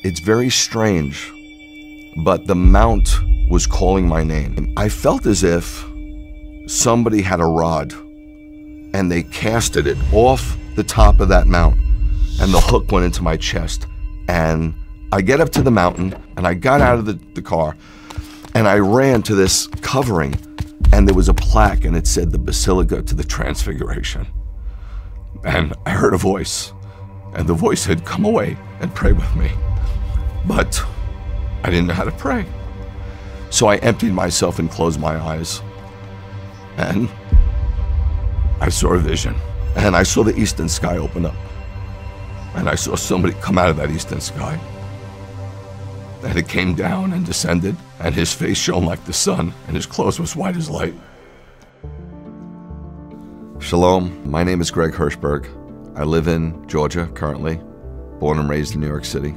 It's very strange, but the mount was calling my name. I felt as if somebody had a rod and they casted it off the top of that mount, and the hook went into my chest. And I get up to the mountain, and I got out of the car, and I ran to this covering, and there was a plaque, and it said the Basilica to the Transfiguration. And I heard a voice, and the voice said, "Come away and pray with me." But I didn't know how to pray. So I emptied myself and closed my eyes. And I saw a vision. And I saw the eastern sky open up. And I saw somebody come out of that eastern sky. And it came down and descended, and his face shone like the sun, and his clothes was white as light. Shalom, my name is Greg Hirschberg. I live in Georgia currently, born and raised in New York City.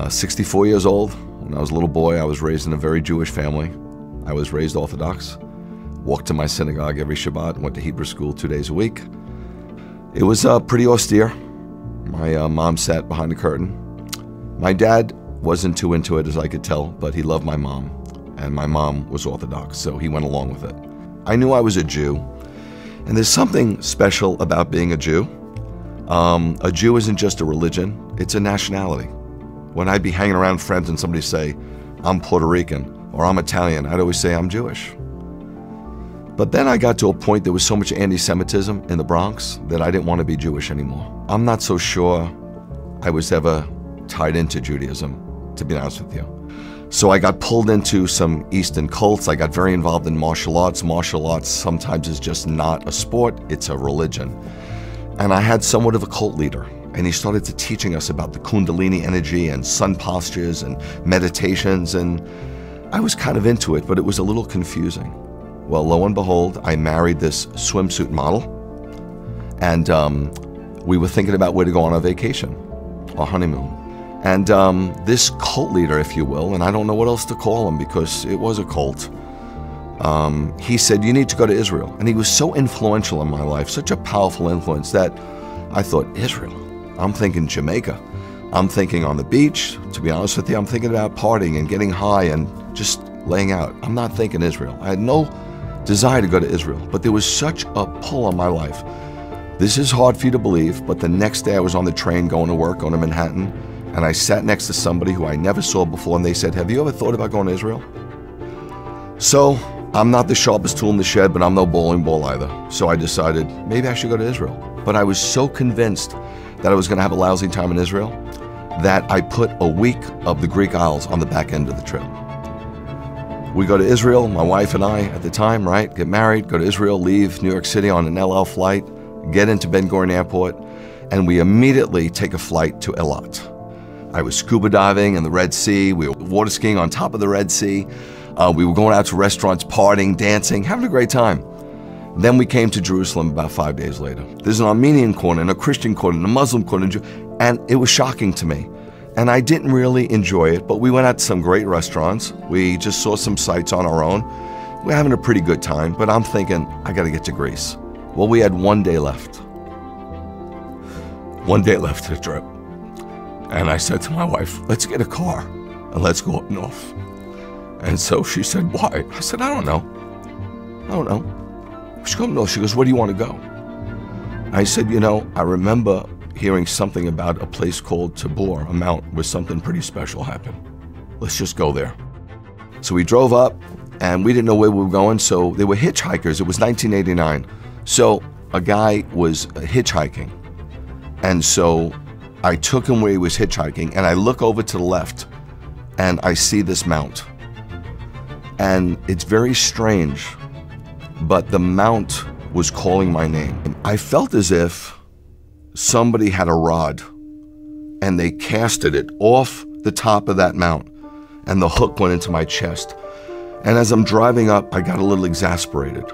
64 years old. When I was a little boy, I was raised in a very Jewish family. I was raised Orthodox, walked to my synagogue every Shabbat, went to Hebrew school 2 days a week. It was pretty austere. My mom sat behind the curtain. My dad wasn't too into it, as I could tell, but he loved my mom, and my mom was Orthodox, so he went along with it. I knew I was a Jew, and there's something special about being a Jew. A Jew isn't just a religion, it's a nationality. When I'd be hanging around friends and somebody say, "I'm Puerto Rican," or "I'm Italian," I'd always say, "I'm Jewish." But then I got to a point, there was so much anti-Semitism in the Bronx that I didn't want to be Jewish anymore. I'm not so sure I was ever tied into Judaism, to be honest with you. So I got pulled into some Eastern cults. I got very involved in martial arts. Martial arts sometimes is just not a sport, it's a religion. And I had somewhat of a cult leader, and he started to teaching us about the Kundalini energy and sun postures and meditations, and I was kind of into it, but it was a little confusing. Well, lo and behold, I married this swimsuit model, and we were thinking about where to go on our vacation, our honeymoon. And this cult leader, if you will, and I don't know what else to call him because it was a cult, he said, "You need to go to Israel." And he was so influential in my life, such a powerful influence, that I thought, Israel? I'm thinking Jamaica. I'm thinking on the beach. To be honest with you, I'm thinking about partying and getting high and just laying out. I'm not thinking Israel. I had no desire to go to Israel, but there was such a pull on my life. This is hard for you to believe, but the next day I was on the train going to work, going to Manhattan, and I sat next to somebody who I never saw before, and they said, "Have you ever thought about going to Israel?" So I'm not the sharpest tool in the shed, but I'm no bowling ball either. So I decided maybe I should go to Israel. But I was so convinced that I was going to have a lousy time in Israel that I put a week of the Greek Isles on the back end of the trip. We go to Israel, my wife and I at the time, right? Get married, go to Israel, leave New York City on an El Al flight, get into Ben Gurion Airport, and we immediately take a flight to Eilat. I was scuba diving in the Red Sea. We were water skiing on top of the Red Sea. We were going out to restaurants, partying, dancing, having a great time. Then we came to Jerusalem about 5 days later. There's an Armenian corner and a Christian corner and a Muslim corner, and it was shocking to me. And I didn't really enjoy it, but we went out to some great restaurants. We just saw some sights on our own. We're having a pretty good time, but I'm thinking, I gotta get to Greece. Well, we had 1 day left. 1 day left to the trip. And I said to my wife, "Let's get a car and let's go up north." And so she said, "Why?" I said, "I don't know. I don't know." She goes, "No." She goes, "Where do you want to go?" I said, I remember hearing something about a place called Tabor, a mount where something pretty special happened. Let's just go there. So we drove up, and we didn't know where we were going, so there were hitchhikers. It was 1989. So a guy was hitchhiking. And so I took him where he was hitchhiking, and I look over to the left, and I see this mount. And it's very strange, but the mount was calling my name. I felt as if somebody had a rod, and they casted it off the top of that mount, and the hook went into my chest. And as I'm driving up, I got a little exasperated.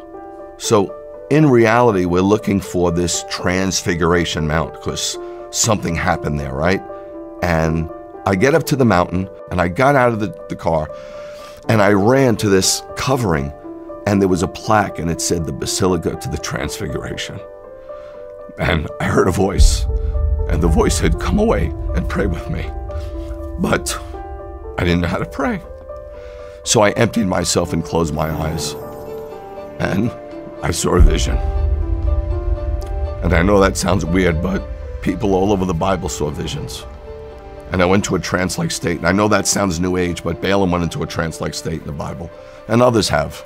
So in reality, we're looking for this Transfiguration Mount because something happened there, right? And I get up to the mountain, and I got out of the car, and I ran to this covering, and there was a plaque, and it said the Basilica to the Transfiguration. And I heard a voice, and the voice said, "Come away and pray with me." but I didn't know how to pray. So I emptied myself and closed my eyes, and I saw a vision. And I know that sounds weird, but people all over the Bible saw visions. And I went to a trance-like state. And I know that sounds new age, but Balaam went into a trance-like state in the Bible, and others have.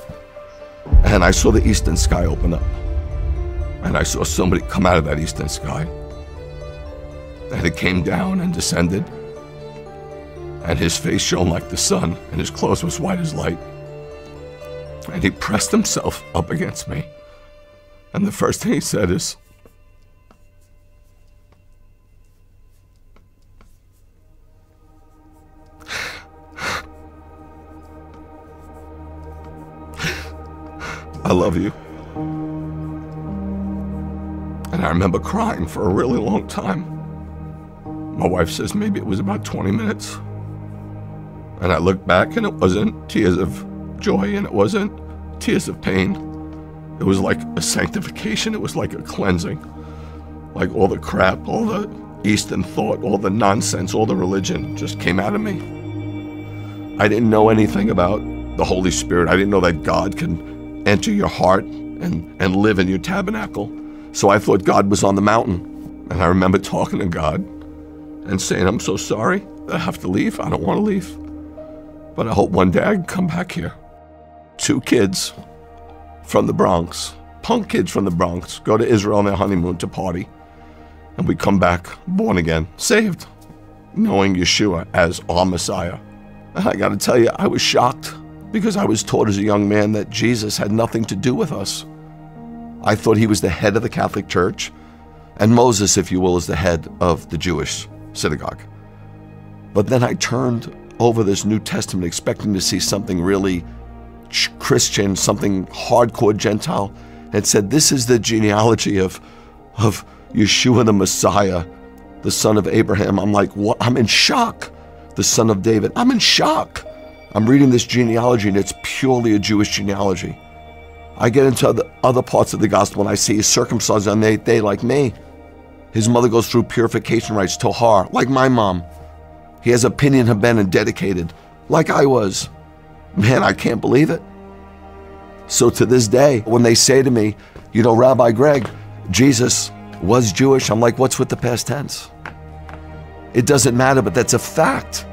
And I saw the eastern sky open up, and I saw somebody come out of that eastern sky. And it came down and descended, and his face shone like the sun, and his clothes was white as light. And he pressed himself up against me. And the first thing he said is, "I love you." And I remember crying for a really long time. My wife says maybe it was about 20 minutes. And I looked back, and it wasn't tears of joy, and it wasn't tears of pain. It was like a sanctification. It was like a cleansing. Like all the crap, all the Eastern thought, all the nonsense, all the religion just came out of me. I didn't know anything about the Holy Spirit. I didn't know that God can enter your heart and live in your tabernacle. So I thought God was on the mountain. And I remember talking to God and saying, "I'm so sorry that I have to leave. I don't want to leave. But I hope one day I can come back here." 2 kids from the Bronx, punk kids from the Bronx, go to Israel on their honeymoon to party. And we come back born again, saved, knowing Yeshua as our Messiah. And I got to tell you, I was shocked, because I was taught as a young man that Jesus had nothing to do with us. I thought he was the head of the Catholic Church, and Moses, if you will, is the head of the Jewish synagogue. But then I turned over this New Testament expecting to see something really Christian, something hardcore Gentile, and said, this is the genealogy of Yeshua the Messiah, the son of Abraham. I'm like, what? I'm in shock. The son of David. I'm in shock. I'm reading this genealogy, and it's purely a Jewish genealogy. I get into the other parts of the gospel, and I see he's circumcised on the 8th day like me. His mother goes through purification rites, Tohar, like my mom. He has a Pinyan Haben and dedicated, like I was. Man, I can't believe it. So to this day, when they say to me, you know, Rabbi Greg, Jesus was Jewish, I'm like, what's with the past tense? It doesn't matter, but that's a fact.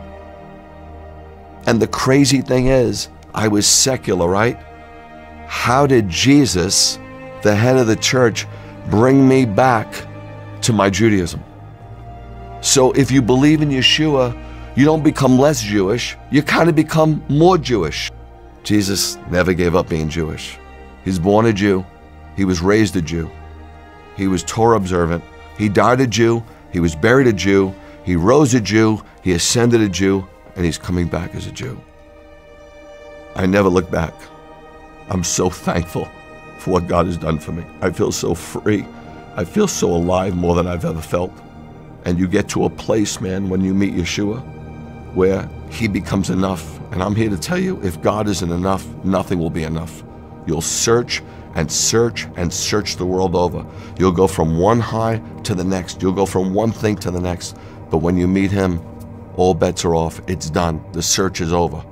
And the crazy thing is, I was secular, right? How did Jesus, the head of the church, bring me back to my Judaism? So if you believe in Yeshua, you don't become less Jewish, you kind of become more Jewish. Jesus never gave up being Jewish. He's born a Jew, he was raised a Jew, he was Torah observant, he died a Jew, he was buried a Jew, he rose a Jew, he ascended a Jew, and he's coming back as a Jew. I never look back. I'm so thankful for what God has done for me. I feel so free. I feel so alive more than I've ever felt. And you get to a place, man, when you meet Yeshua, where he becomes enough. And I'm here to tell you, if God isn't enough, nothing will be enough. You'll search and search and search the world over. You'll go from one high to the next. You'll go from one thing to the next. But when you meet him, all bets are off. It's done. The search is over.